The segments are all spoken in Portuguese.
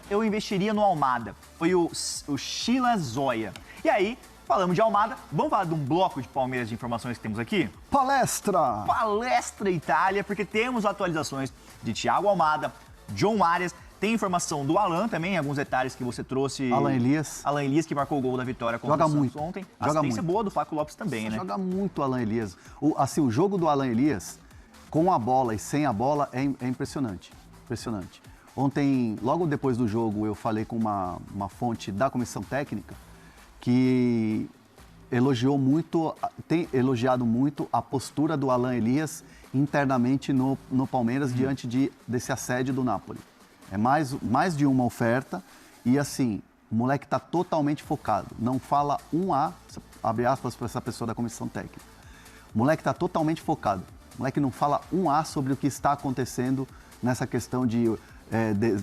eu investiria no Almada. Foi o Sheila Zoya. E aí, falamos de Almada, vamos falar de um bloco de Palmeiras de informações que temos aqui? Palestra! Palestra Itália, porque temos atualizações de Thiago Almada, John Arias, tem informação do Alan também, alguns detalhes que você trouxe. Alan Elias. Alan Elias, que marcou o gol da vitória contra o Santos ontem. A assistência boa do Fábio Lopes também, né? Joga muito o Alan Elias. O jogo do Alan Elias, com a bola e sem a bola, é impressionante. Impressionante. Ontem, logo depois do jogo, eu falei com uma fonte da comissão técnica que tem elogiado muito a postura do Alan Elias internamente no Palmeiras diante desse assédio do Napoli. É mais de uma oferta e, assim, o moleque está totalmente focado. Não fala um A, abre aspas para essa pessoa da comissão técnica. O moleque está totalmente focado. O moleque não fala um A sobre o que está acontecendo nessa questão de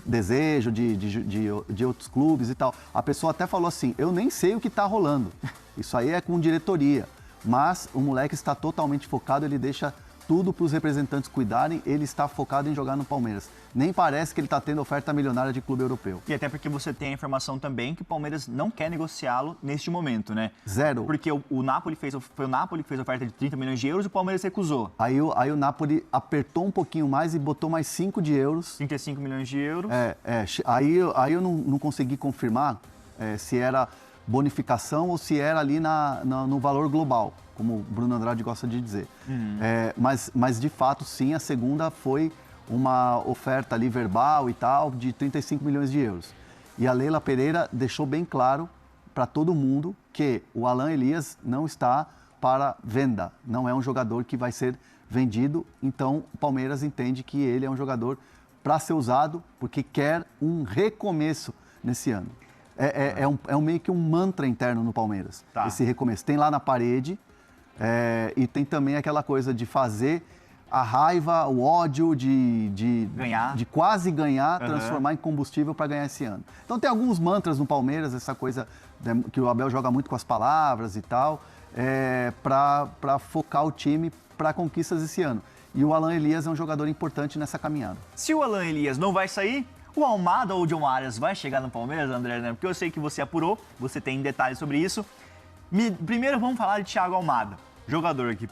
desejo de outros clubes e tal. A pessoa até falou assim, eu nem sei o que está rolando. Isso aí é com diretoria. Mas o moleque está totalmente focado, ele deixa tudo para os representantes cuidarem, ele está focado em jogar no Palmeiras. Nem parece que ele está tendo oferta milionária de clube europeu. E até porque você tem a informação também que o Palmeiras não quer negociá-lo neste momento, né? Zero. Porque o Napoli foi o Napoli que fez a oferta de 30 milhões de euros e o Palmeiras recusou. Aí o Napoli apertou um pouquinho mais e botou mais 5 de euros. 35 milhões de euros. Aí eu não consegui confirmar se era bonificação ou se era ali no valor global, como o Bruno Andrade gosta de dizer. Mas de fato, sim, a segunda foi uma oferta ali verbal e tal, de 35 milhões de euros. E a Leila Pereira deixou bem claro para todo mundo que o Alan Elias não está para venda, não é um jogador que vai ser vendido, então o Palmeiras entende que ele é um jogador para ser usado, porque quer um recomeço nesse ano. É meio que um mantra interno no Palmeiras, esse recomeço. Tem lá na parede e tem também aquela coisa de fazer a raiva, o ódio de quase ganhar, transformar em combustível para ganhar esse ano. Então tem alguns mantras no Palmeiras, essa coisa que o Abel joga muito com as palavras e tal, para focar o time para conquistas esse ano. E o Alan Elias é um jogador importante nessa caminhada. Se o Alan Elias não vai sair, o Almada ou o John Arias vai chegar no Palmeiras, André, né? Porque eu sei que você apurou, você tem detalhes sobre isso. Primeiro vamos falar de Thiago Almada, jogador que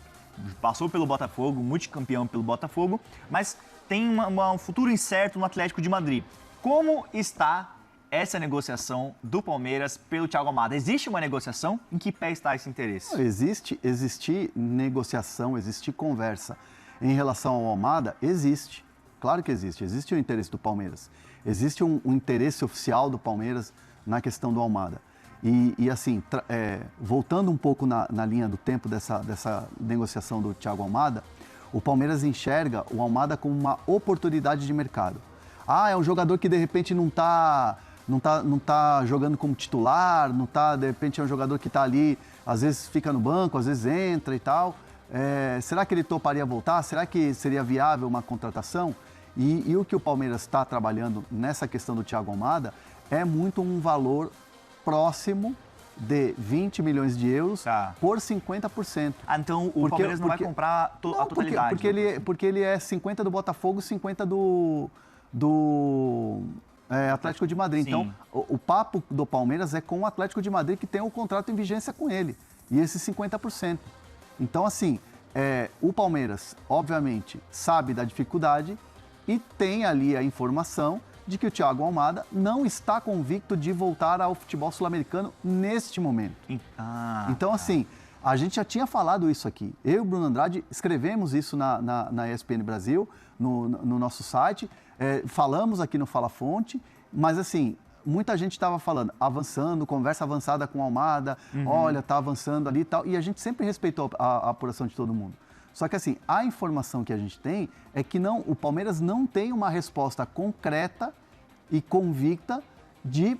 passou pelo Botafogo, multicampeão pelo Botafogo, mas tem um futuro incerto no Atlético de Madrid. Como está essa negociação do Palmeiras pelo Thiago Almada? Existe uma negociação? Em que pé está esse interesse? Existe negociação, existe conversa. Em relação ao Almada, existe. Claro que existe. Existe o interesse do Palmeiras. Existe um interesse oficial do Palmeiras na questão do Almada. E assim, voltando um pouco na linha do tempo dessa negociação do Thiago Almada, o Palmeiras enxerga o Almada como uma oportunidade de mercado. É um jogador que de repente não tá jogando como titular, de repente é um jogador que está ali, às vezes fica no banco, às vezes entra e tal. Será que ele toparia voltar? Será que seria viável uma contratação? E o que o Palmeiras está trabalhando nessa questão do Thiago Almada é muito um valor próximo de 20 milhões de euros por 50%. Então o Palmeiras não vai comprar a totalidade? Porque ele é 50 do Botafogo, 50 do Atlético de Madrid. Sim. Então, o papo do Palmeiras é com o Atlético de Madrid, que tem um contrato em vigência com ele. E esses 50%. Então, assim, o Palmeiras, obviamente, sabe da dificuldade e tem ali a informação de que o Thiago Almada não está convicto de voltar ao futebol sul-americano neste momento. Então, assim, a gente já tinha falado isso aqui. Eu e o Bruno Andrade escrevemos isso na ESPN Brasil, no nosso site, falamos aqui no Fala Fonte, mas assim, muita gente estava falando, avançando, conversa avançada com o Almada, olha, tá avançando ali e tal, e a gente sempre respeitou a apuração de todo mundo. Só que assim, a informação que a gente tem é que o Palmeiras não tem uma resposta concreta e convicta de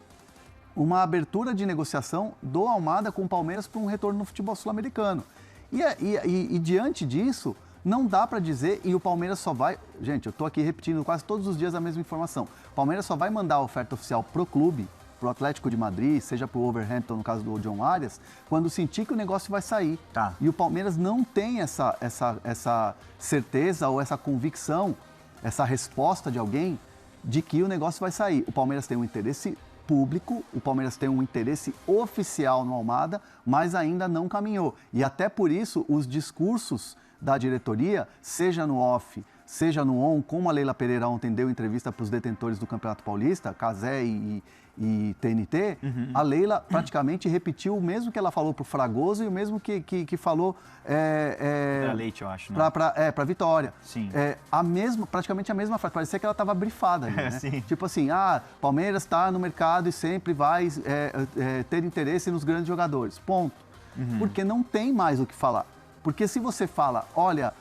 uma abertura de negociação do Almada com o Palmeiras para um retorno no futebol sul-americano. E diante disso, não dá para dizer, e o Palmeiras só vai... Gente, eu estou aqui repetindo quase todos os dias a mesma informação. O Palmeiras só vai mandar a oferta oficial pro clube, pro Atlético de Madrid, seja pro Wolverhampton, no caso do John Arias, quando sentir que o negócio vai sair. E o Palmeiras não tem essa certeza ou essa convicção, essa resposta de alguém de que o negócio vai sair. O Palmeiras tem um interesse público, o Palmeiras tem um interesse oficial no Almada, mas ainda não caminhou. E até por isso, os discursos da diretoria, seja no off, seja no on, como a Leila Pereira ontem deu entrevista para os detentores do Campeonato Paulista, Cazé e TNT, a Leila praticamente repetiu o mesmo que ela falou para o Fragoso e o mesmo que falou Era Leite, eu acho, né? para Vitória. Sim. Praticamente a mesma frase. Parecia que ela estava brifada ali, né? Sim. Tipo assim, Palmeiras está no mercado e sempre vai ter interesse nos grandes jogadores. Ponto. Porque não tem mais o que falar. Porque se você fala, olha,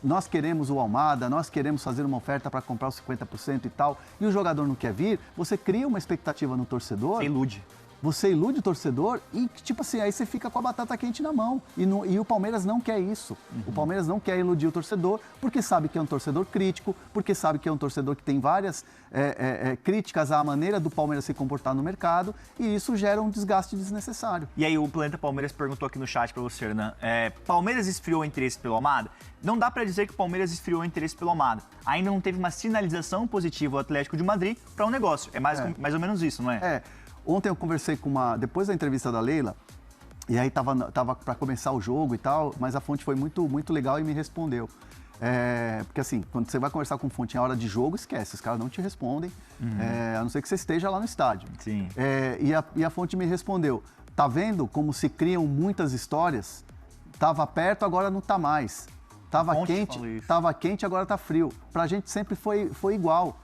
nós queremos o Almada, nós queremos fazer uma oferta para comprar os 50% e tal, e o jogador não quer vir, você cria uma expectativa no torcedor. Você ilude. Você ilude o torcedor e, tipo assim, aí você fica com a batata quente na mão. E o Palmeiras não quer isso. O Palmeiras não quer iludir o torcedor, porque sabe que é um torcedor crítico, porque sabe que é um torcedor que tem várias críticas à maneira do Palmeiras se comportar no mercado, e isso gera um desgaste desnecessário. E aí o Planeta Palmeiras perguntou aqui no chat para você, Hernan, Palmeiras esfriou o interesse pelo Almada? Não dá para dizer que o Palmeiras esfriou o interesse pelo Almada. Ainda não teve uma sinalização positiva ao Atlético de Madrid para um negócio. É mais ou menos isso, não é? Ontem eu conversei depois da entrevista da Leila, e aí tava para começar o jogo e tal, mas a fonte foi muito, muito legal e me respondeu. Porque assim, quando você vai conversar com fonte em hora de jogo, esquece, os caras não te respondem, a não ser que você esteja lá no estádio. Sim. E a fonte me respondeu, tá vendo como se criam muitas histórias? Tava perto, agora não tá mais. Tava quente, agora tá frio. Pra gente sempre foi igual.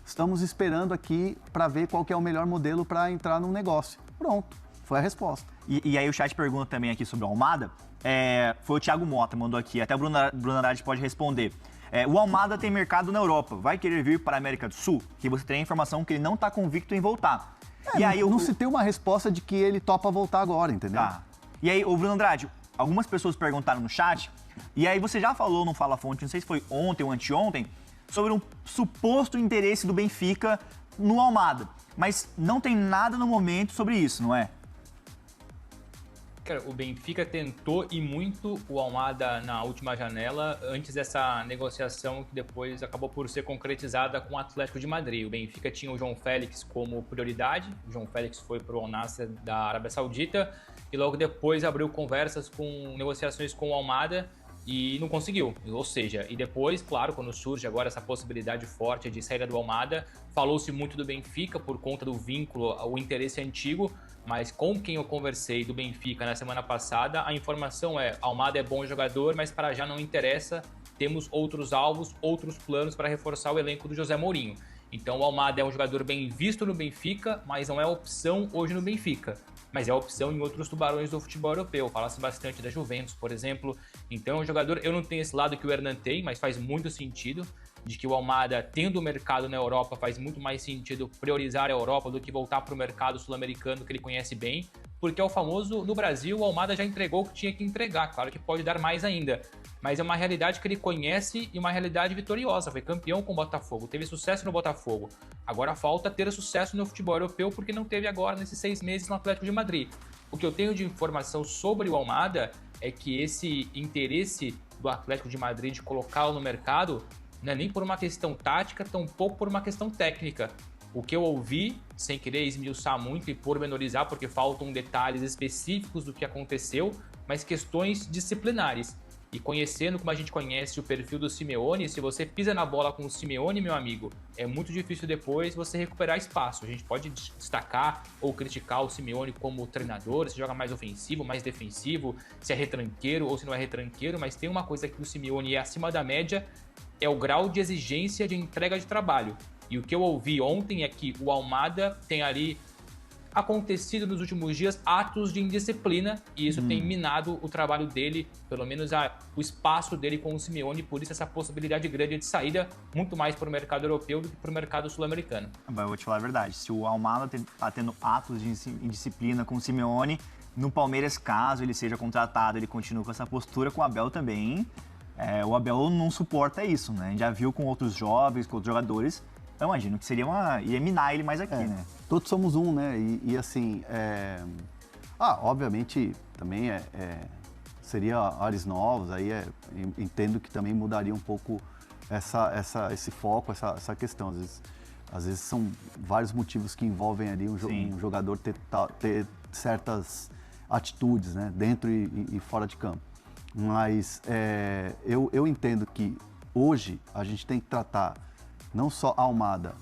Estamos esperando aqui para ver qual que é o melhor modelo para entrar num negócio. Pronto, foi a resposta. E aí o chat pergunta também aqui sobre o Almada. Foi o Thiago Mota, mandou aqui. Até o Bruno Andrade pode responder. O Almada tem mercado na Europa. Vai querer vir para a América do Sul? Que você tem a informação que ele não está convicto em voltar. E aí, não se tem uma resposta de que ele topa voltar agora, entendeu? Tá. E aí, o Bruno Andrade, algumas pessoas perguntaram no chat. E aí você já falou no Fala Fonte, não sei se foi ontem ou anteontem, sobre um suposto interesse do Benfica no Almada. Mas não tem nada no momento sobre isso, não é? Cara, o Benfica tentou e muito o Almada na última janela, antes dessa negociação que depois acabou por ser concretizada com o Atlético de Madrid. O Benfica tinha o João Félix como prioridade, o João Félix foi para o Al Nassr da Arábia Saudita e logo depois abriu negociações com o Almada e não conseguiu, ou seja, e depois, claro, quando surge agora essa possibilidade forte de saída do Almada, falou-se muito do Benfica por conta do vínculo, o interesse antigo, mas com quem eu conversei do Benfica na semana passada, a informação Almada é bom jogador, mas para já não interessa, temos outros alvos, outros planos para reforçar o elenco do José Mourinho. Então o Almada é um jogador bem visto no Benfica, mas não é opção hoje no Benfica. Mas é opção em outros tubarões do futebol europeu. Fala-se bastante da Juventus, por exemplo. Então, o jogador, eu não tenho esse lado que o Hernan tem, mas faz muito sentido de que o Almada, tendo o mercado na Europa, faz muito mais sentido priorizar a Europa do que voltar para o mercado sul-americano que ele conhece bem, porque é o famoso, no Brasil, o Almada já entregou o que tinha que entregar. Claro que pode dar mais ainda, mas é uma realidade que ele conhece e uma realidade vitoriosa. Foi campeão com o Botafogo, teve sucesso no Botafogo. Agora falta ter sucesso no futebol europeu, porque não teve agora nesses 6 meses no Atlético de Madrid. O que eu tenho de informação sobre o Almada é que esse interesse do Atlético de Madrid de colocá-lo no mercado não é nem por uma questão tática, tampouco por uma questão técnica. O que eu ouvi, sem querer esmiuçar muito e pormenorizar, porque faltam detalhes específicos do que aconteceu, mas questões disciplinares. E conhecendo como a gente conhece o perfil do Simeone, se você pisa na bola com o Simeone, meu amigo, é muito difícil depois você recuperar espaço. A gente pode destacar ou criticar o Simeone como treinador, se joga mais ofensivo, mais defensivo, se é retranqueiro ou se não é retranqueiro, mas tem uma coisa que o Simeone é acima da média, é o grau de exigência de entrega de trabalho. E o que eu ouvi ontem é que o Almada tem ali acontecido nos últimos dias atos de indisciplina e isso tem minado o trabalho dele, pelo menos o espaço dele com o Simeone, por isso essa possibilidade grande de saída muito mais para o mercado europeu do que para o mercado sul-americano. Eu vou te falar a verdade, se o Almada está tendo atos de indisciplina com o Simeone, no Palmeiras, caso ele seja contratado, ele continua com essa postura, com o Abel também, o Abel não suporta isso, né? A gente já viu com outros jovens, com outros jogadores. Eu imagino que ia minar ele mais aqui, né? Todos somos um, né? E assim, obviamente também seria ares novos, aí entendo que também mudaria um pouco esse foco, essa questão. Às vezes Às vezes são vários motivos que envolvem ali um jogador ter certas atitudes, né, dentro e fora de campo. Mas eu entendo que hoje a gente tem que tratar não só a Almada,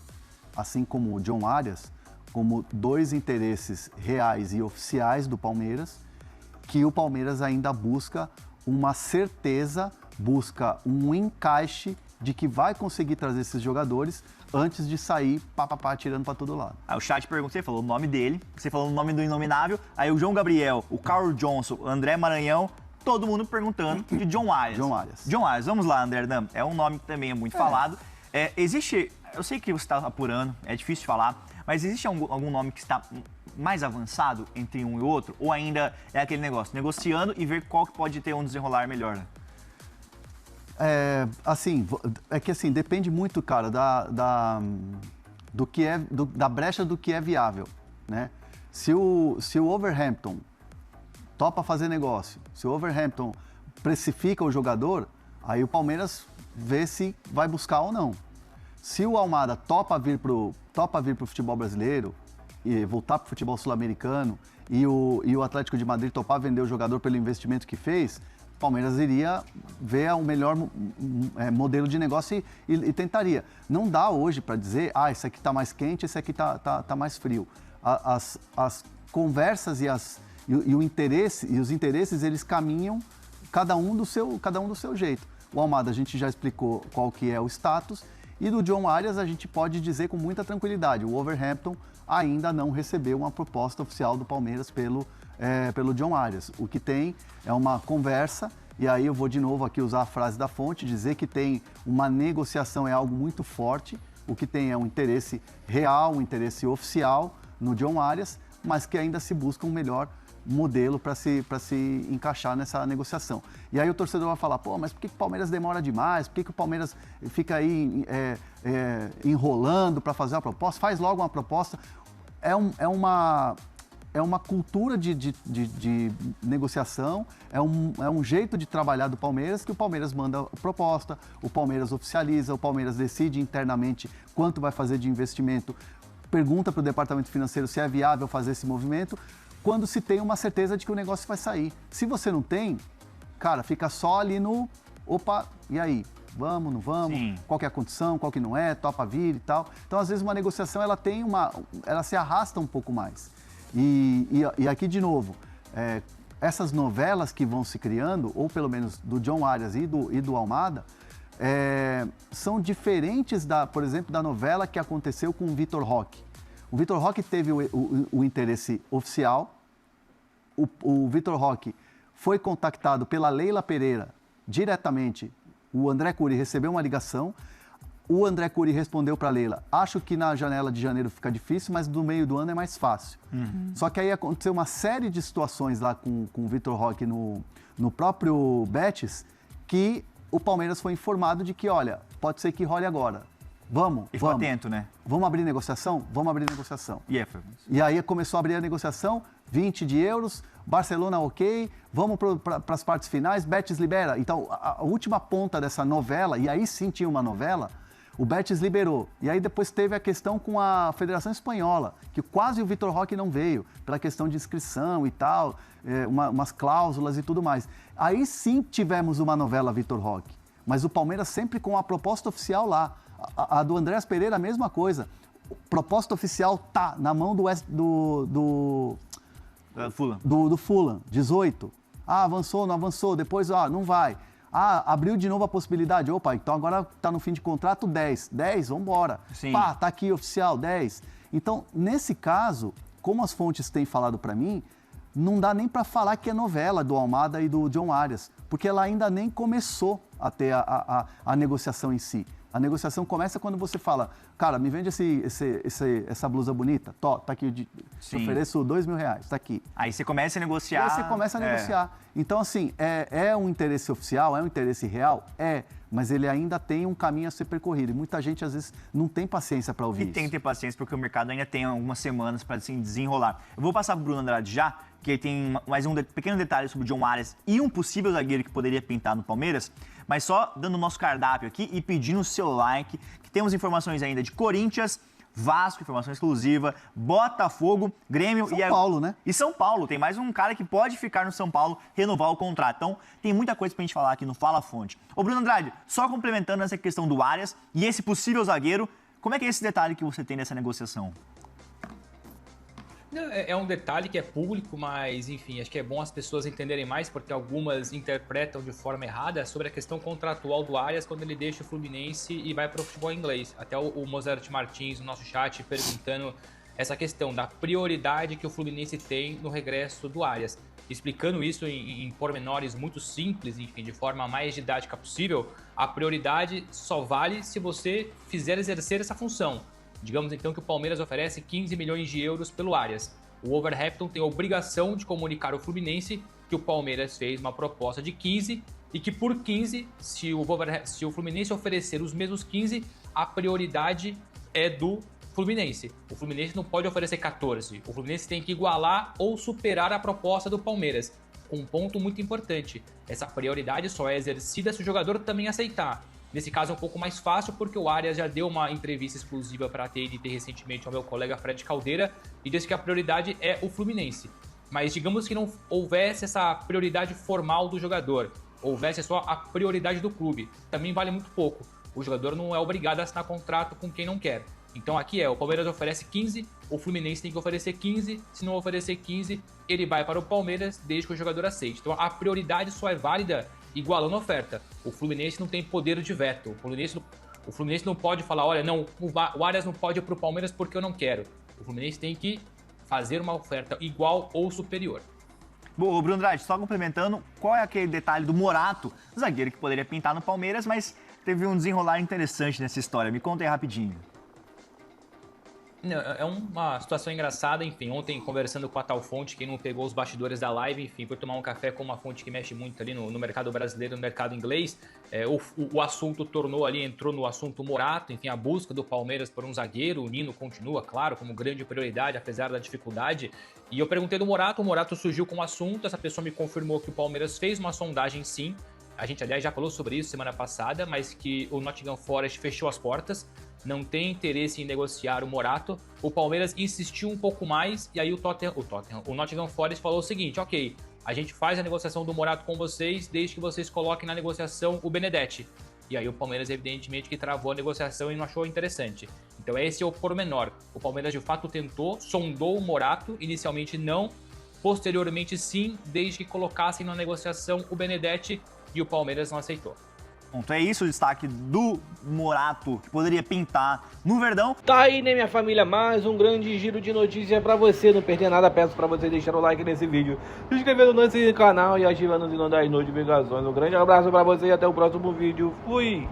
assim como o John Arias, como dois interesses reais e oficiais do Palmeiras, que o Palmeiras ainda busca uma certeza, busca um encaixe de que vai conseguir trazer esses jogadores antes de sair atirando para todo lado. Aí o chat pergunta, você falou o nome dele, você falou o nome do Inominável, aí o João Gabriel, o Carl Johnson, o André Maranhão, todo mundo perguntando de John Arias. John Arias, vamos lá, André Hernan, é um nome que também é muito falado. Existe, eu sei que você está apurando, é difícil de falar, mas existe algum nome que está mais avançado entre um e outro? Ou ainda é aquele negócio, negociando e ver qual que pode ter um desenrolar melhor, né? Assim, depende muito, cara, da brecha do que é viável, né? Se o Wolverhampton topa fazer negócio, se o Wolverhampton precifica o jogador, aí o Palmeiras vê se vai buscar ou não. Se o Almada topa vir pro futebol brasileiro e voltar pro futebol sul-americano e o Atlético de Madrid topar vender o jogador pelo investimento que fez, o Palmeiras iria ver o melhor modelo de negócio e tentaria. Não dá hoje para dizer, esse aqui está mais quente, esse aqui tá mais frio. As conversas e os interesses, eles caminham cada um do seu jeito. O Almada, a gente já explicou qual que é o status, e do John Arias a gente pode dizer com muita tranquilidade, o Wolverhampton ainda não recebeu uma proposta oficial do Palmeiras pelo John Arias. O que tem é uma conversa, e aí eu vou de novo aqui usar a frase da fonte, dizer que tem uma negociação é algo muito forte, o que tem é um interesse real, um interesse oficial no John Arias, mas que ainda se busca um melhor modelo para se encaixar nessa negociação. E aí o torcedor vai falar, mas por que o Palmeiras demora demais? Por que o Palmeiras fica aí enrolando para fazer uma proposta? Faz logo uma proposta. É uma cultura de negociação, é um jeito de trabalhar do Palmeiras, que o Palmeiras manda proposta, o Palmeiras oficializa, o Palmeiras decide internamente quanto vai fazer de investimento, pergunta para o departamento financeiro se é viável fazer esse movimento, quando se tem uma certeza de que o negócio vai sair. Se você não tem, cara, fica só ali no, e aí? Vamos, não vamos? Sim. Qual que é a condição, qual que não é, topa vir e tal. Então, às vezes, uma negociação, ela se arrasta um pouco mais. E aqui, de novo, essas novelas que vão se criando, ou pelo menos do John Arias e do Almada, são diferentes, por exemplo, da novela que aconteceu com o Vitor Roque. O Vitor Roque teve o interesse oficial, o Vitor Roque foi contactado pela Leila Pereira diretamente, o André Curi recebeu uma ligação, o André Curi respondeu para a Leila, acho que na janela de janeiro fica difícil, mas no meio do ano é mais fácil. Uhum. Só que aí aconteceu uma série de situações lá com o Vitor Roque no próprio Betis, que o Palmeiras foi informado de que, olha, pode ser que role agora. Vamos. Atento, né? Vamos abrir negociação? Vamos abrir negociação. E aí começou a abrir a negociação, 20 de euros, Barcelona ok, vamos para as partes finais, Betis libera. Então, a última ponta dessa novela, e aí sim tinha uma novela, o Betis liberou. E aí depois teve a questão com a Federação Espanhola, que quase o Vitor Roque não veio, pela questão de inscrição e tal, umas cláusulas e tudo mais. Aí sim tivemos uma novela Vitor Roque, mas o Palmeiras sempre com a proposta oficial lá. A do Andréas Pereira, a mesma coisa. Proposta oficial tá na mão do Fulham, 18. Avançou, não avançou, depois, não vai. Abriu de novo a possibilidade. Opa, então agora tá no fim de contrato 10. 10, vamos embora. Tá aqui oficial, 10. Então, nesse caso, como as fontes têm falado para mim, não dá nem para falar que é novela do Almada e do John Arias, porque ela ainda nem começou a ter a negociação em si. A negociação começa quando você fala, cara, me vende essa blusa bonita, tá aqui, te ofereço R$2.000, tá aqui. Aí você começa a negociar. Aí você começa a negociar. Então, assim, é um interesse oficial, é um interesse real? Mas ele ainda tem um caminho a ser percorrido. E muita gente, às vezes, não tem paciência para ouvir isso. E tem que ter paciência, porque o mercado ainda tem algumas semanas para assim, desenrolar. Eu vou passar para o Bruno Andrade já, que tem mais um pequeno detalhe sobre o John Arias e um possível zagueiro que poderia pintar no Palmeiras, mas só dando o nosso cardápio aqui e pedindo o seu like, que temos informações ainda de Corinthians, Vasco, informação exclusiva, Botafogo, Grêmio São Paulo, né? E São Paulo, tem mais um cara que pode ficar no São Paulo, renovar o contrato. Então, tem muita coisa pra gente falar aqui no Fala Fonte. Ô Bruno Andrade, só complementando essa questão do Arias e esse possível zagueiro, como é que é esse detalhe que você tem nessa negociação? É um detalhe que é público, mas enfim, acho que é bom as pessoas entenderem mais, porque algumas interpretam de forma errada sobre a questão contratual do Arias quando ele deixa o Fluminense e vai para o futebol inglês. Até o Mozart Martins no nosso chat perguntando essa questão da prioridade que o Fluminense tem no regresso do Arias. Explicando isso em pormenores muito simples, enfim, de forma mais didática possível, a prioridade só vale se você fizer exercer essa função. Digamos então que o Palmeiras oferece 15 milhões de euros pelo Arias. O Wolverhampton tem a obrigação de comunicar ao Fluminense que o Palmeiras fez uma proposta de 15 e que por 15, se o Fluminense oferecer os mesmos 15, a prioridade é do Fluminense. O Fluminense não pode oferecer 14. O Fluminense tem que igualar ou superar a proposta do Palmeiras. Um ponto muito importante, essa prioridade só é exercida se o jogador também aceitar. Nesse caso é um pouco mais fácil porque o Arias já deu uma entrevista exclusiva para a TNT recentemente ao meu colega Fred Caldeira e disse que a prioridade é o Fluminense. Mas digamos que não houvesse essa prioridade formal do jogador, houvesse só a prioridade do clube, também vale muito pouco. O jogador não é obrigado a assinar contrato com quem não quer. Então aqui o Palmeiras oferece 15, o Fluminense tem que oferecer 15, se não oferecer 15, ele vai para o Palmeiras desde que o jogador aceite. Então a prioridade só é válida igualando a oferta. O Fluminense não tem poder de veto. O Fluminense não pode falar, olha, não, o Arias não pode ir para o Palmeiras porque eu não quero. O Fluminense tem que fazer uma oferta igual ou superior. Bom, Bruno Andrade, só complementando, qual é aquele detalhe do Morato, zagueiro que poderia pintar no Palmeiras, mas teve um desenrolar interessante nessa história. Me conta aí rapidinho. É uma situação engraçada, enfim, ontem conversando com a Tal Fonte, quem não pegou os bastidores da live, enfim, foi tomar um café com uma fonte que mexe muito ali no mercado brasileiro, no mercado inglês, o assunto entrou no assunto Morato, enfim, a busca do Palmeiras por um zagueiro, o Nino continua, claro, como grande prioridade, apesar da dificuldade, e eu perguntei do Morato, o Morato surgiu com o assunto, essa pessoa me confirmou que o Palmeiras fez uma sondagem sim, a gente, aliás, já falou sobre isso semana passada, mas que o Nottingham Forest fechou as portas, não tem interesse em negociar o Morato. O Palmeiras insistiu um pouco mais e aí o Nottingham Forest falou o seguinte, ok, a gente faz a negociação do Morato com vocês desde que vocês coloquem na negociação o Benedetti. E aí o Palmeiras, evidentemente, que travou a negociação e não achou interessante. Então esse é o pormenor. O Palmeiras, de fato, tentou, sondou o Morato, inicialmente não, posteriormente sim, desde que colocassem na negociação o Benedetti e o Palmeiras não aceitou. Ponto. É isso o destaque do Morato, que poderia pintar no Verdão. Tá aí, né, minha família? Mais um grande giro de notícias pra você. Não perder nada, peço pra você deixar o like nesse vídeo, se inscrever no canal e ativando o sino das notificações. Um grande abraço pra você e até o próximo vídeo. Fui!